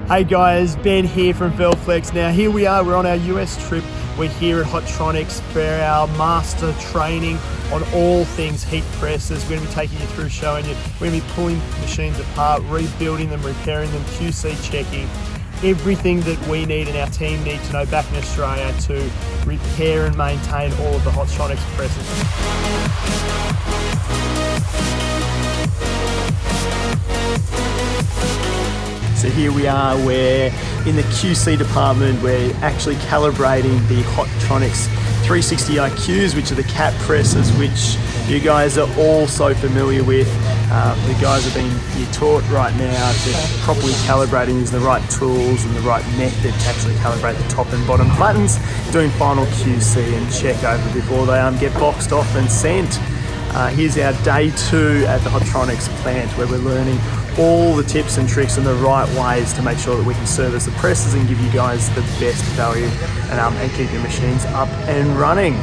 Hey guys, Ben here from Velflex. Now here we are, we're on our US trip. We're here at Hotronix for our master training on all things heat presses. We're going to be taking you through, showing you. We're going to be pulling machines apart, rebuilding them, repairing them, QC checking. Everything that we need and our team need to know back in Australia to repair and maintain all of the Hotronix presses. So here we are, we're in the QC department. We're actually calibrating the Hotronix 360 IQs, which are the cap presses, which you guys are all so familiar with. The guys are being taught right now to properly calibrate and use the right tools and the right method to actually calibrate the top and bottom buttons, doing final QC and check over before they get boxed off and sent. Here's our day 2 at the Hotronix plant, where we're learning all the tips and tricks and the right ways to make sure that we can service the presses and give you guys the best value and keep your machines up and running.